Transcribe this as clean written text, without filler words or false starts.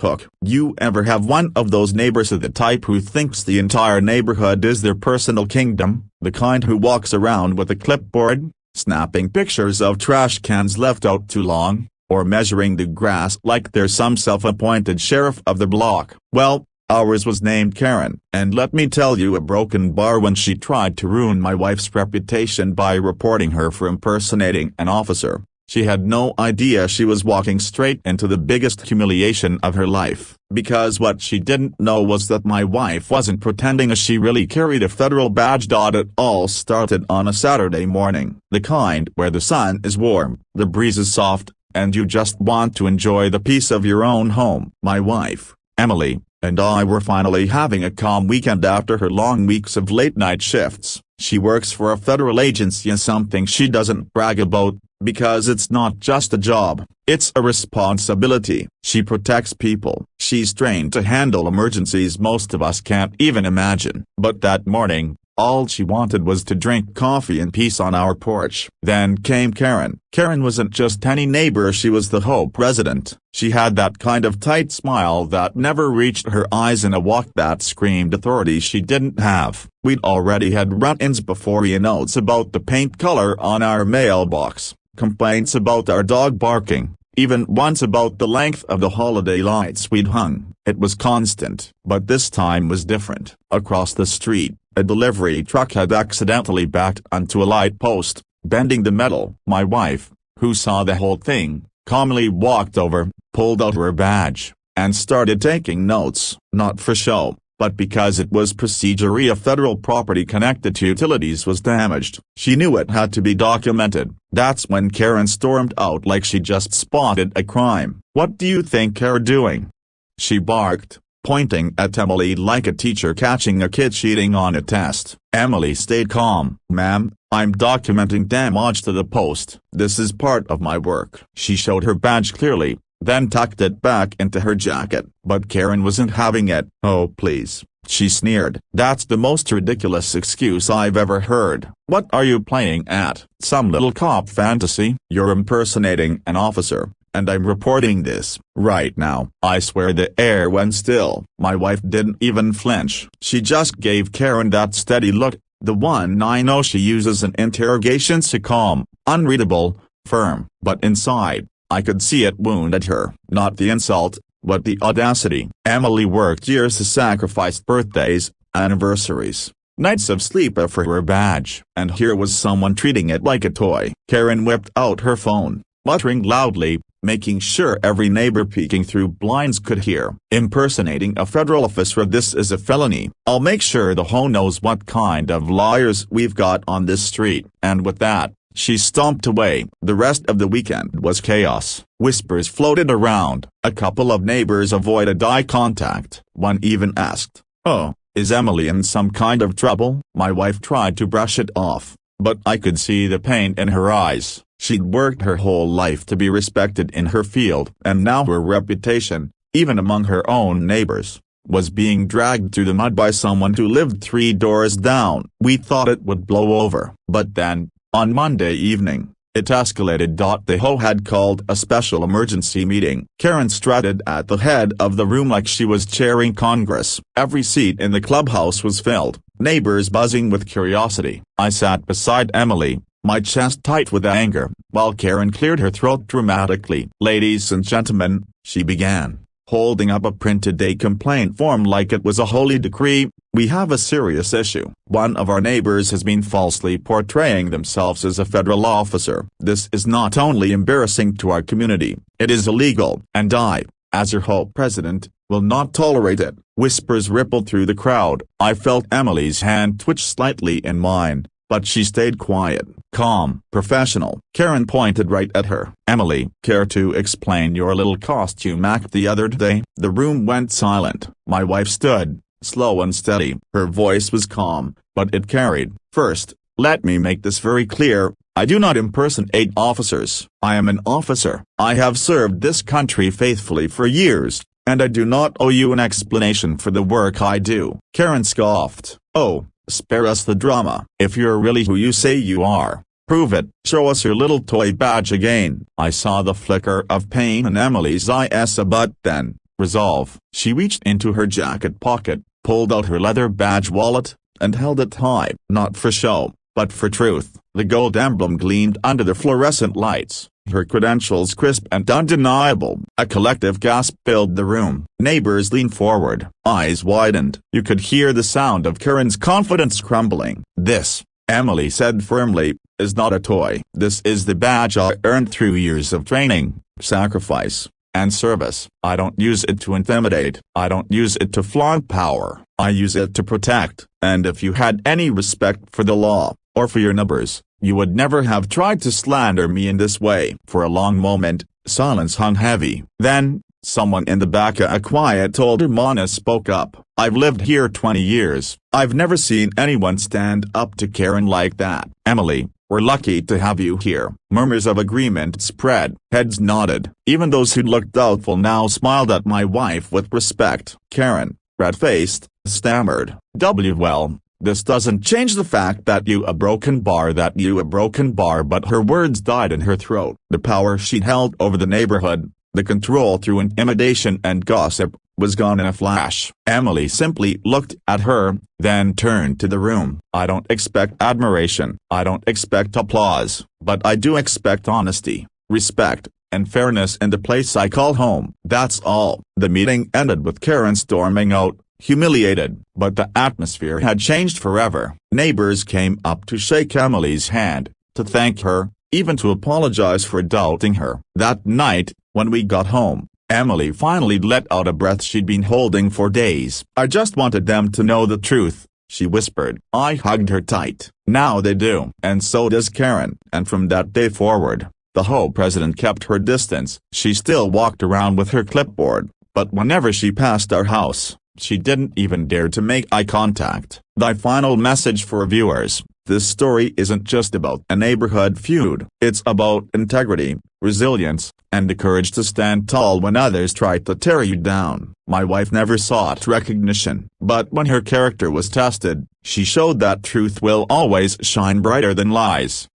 Hook. You ever have one of those neighbors of the type who thinks the entire neighborhood is their personal kingdom, the kind who walks around with a clipboard, snapping pictures of trash cans left out too long, or measuring the grass like they're some self-appointed sheriff of the block? Well, ours was named Karen, and let me tell you, a broken bar when she tried to ruin my wife's reputation by reporting her for impersonating an officer. She had no idea she was walking straight into the biggest humiliation of her life, because what she didn't know was that my wife wasn't pretending as she really carried a federal badge. It all started on a Saturday morning, the kind where the sun is warm, the breeze is soft, and you just want to enjoy the peace of your own home. My wife, Emily, and I were finally having a calm weekend after her long weeks of late-night shifts. She works for a federal agency, and something she doesn't brag about, because it's not just a job, it's a responsibility. She protects people. She's trained to handle emergencies most of us can't even imagine. But that morning, all she wanted was to drink coffee in peace on our porch. Then came Karen. Karen wasn't just any neighbor, she was the Hope resident. She had that kind of tight smile that never reached her eyes and a walk that screamed authority she didn't have. We'd already had run-ins before, notes about the paint color on our mailbox, complaints about our dog barking, even once about the length of the holiday lights we'd hung. It was constant, but this time was different. Across the street, a delivery truck had accidentally backed onto a light post, bending the metal. My wife, who saw the whole thing, calmly walked over, pulled out her badge, and started taking notes, not for show, but because it was procedure. A federal property connected to utilities was damaged. She knew it had to be documented. That's when Karen stormed out like she just spotted a crime. "What do you think you're doing?" she barked, pointing at Emily like a teacher catching a kid cheating on a test. Emily stayed calm. "Ma'am, I'm documenting damage to the post. This is part of my work." She showed her badge clearly, then tucked it back into her jacket. But Karen wasn't having it. "Oh please," she sneered. "That's the most ridiculous excuse I've ever heard. What are you playing at? Some little cop fantasy? You're impersonating an officer, and I'm reporting this right now." I swear the air went still. My wife didn't even flinch. She just gave Karen that steady look, the one I know she uses in interrogations, so calm, unreadable, firm. But inside, I could see it wounded her. Not the insult, but the audacity. Emily worked years to sacrifice birthdays, anniversaries, nights of sleep for her badge, and here was someone treating it like a toy. Karen whipped out her phone, muttering loudly, making sure every neighbor peeking through blinds could hear. "Impersonating a federal officer, this is a felony. I'll make sure the hoe knows what kind of liars we've got on this street." And with that, she stomped away. The rest of the weekend was chaos. Whispers floated around. A couple of neighbors avoided eye contact. One even asked, "Oh, is Emily in some kind of trouble?" My wife tried to brush it off, but I could see the pain in her eyes. She'd worked her whole life to be respected in her field, and now her reputation, even among her own neighbors, was being dragged through the mud by someone who lived 3 doors down. We thought it would blow over. But then, on Monday evening, it escalated. The hoe had called a special emergency meeting. Karen strutted at the head of the room like she was chairing Congress. Every seat in the clubhouse was filled, neighbors buzzing with curiosity. I sat beside Emily, my chest tight with anger, while Karen cleared her throat dramatically. "Ladies and gentlemen," she began, holding up a printed complaint form like it was a holy decree, "we have a serious issue. One of our neighbors has been falsely portraying themselves as a federal officer. This is not only embarrassing to our community, it is illegal, and I, as your Hope president, will not tolerate it." Whispers rippled through the crowd. I felt Emily's hand twitch slightly in mine, but she stayed quiet, calm, professional. Karen pointed right at her. "Emily, care to explain your little costume act the other day?" The room went silent. My wife stood, slow and steady. Her voice was calm, but it carried. "First, let me make this very clear. I do not impersonate officers. I am an officer. I have served this country faithfully for years, and I do not owe you an explanation for the work I do." Karen scoffed. "Oh, spare us the drama. If you're really who you say you are, prove it. Show us your little toy badge again." I saw the flicker of pain in Emily's eyes, but then, resolve. She reached into her jacket pocket, pulled out her leather badge wallet, and held it high. Not for show, but for truth. The gold emblem gleamed under the fluorescent lights, her credentials crisp and undeniable. A collective gasp filled the room. Neighbors leaned forward, eyes widened. You could hear the sound of Karen's confidence crumbling. "This," Emily said firmly, "is not a toy. This is the badge I earned through years of training, sacrifice, and service. I don't use it to intimidate. I don't use it to flaunt power. I use it to protect. And if you had any respect for the law, or for your neighbors, you would never have tried to slander me in this way." For a long moment, silence hung heavy. Then, someone in the back, a quiet older man, spoke up. "I've lived here 20 years. I've never seen anyone stand up to Karen like that." "Emily, we're lucky to have you here." Murmurs of agreement spread. Heads nodded. Even those who looked doubtful now smiled at my wife with respect. Karen, red-faced, stammered, Well, this doesn't change the fact that you a broken bar, but her words died in her throat. The power she'd held over the neighborhood, the control through intimidation and gossip, was gone in a flash. Emily simply looked at her, then turned to the room. "I don't expect admiration. I don't expect applause, but I do expect honesty, respect, and fairness in the place I call home. That's all." The meeting ended with Karen storming out, humiliated. But the atmosphere had changed forever. Neighbors came up to shake Emily's hand, to thank her, even to apologize for doubting her. That night, when we got home, Emily finally let out a breath she'd been holding for days. "I just wanted them to know the truth," she whispered. I hugged her tight. "Now they do." And so does Karen. And from that day forward, the HOA president kept her distance. She still walked around with her clipboard, but whenever she passed our house, she didn't even dare to make eye contact. My final message for viewers: this story isn't just about a neighborhood feud. It's about integrity, resilience, and the courage to stand tall when others try to tear you down. My wife never sought recognition, but when her character was tested, she showed that truth will always shine brighter than lies.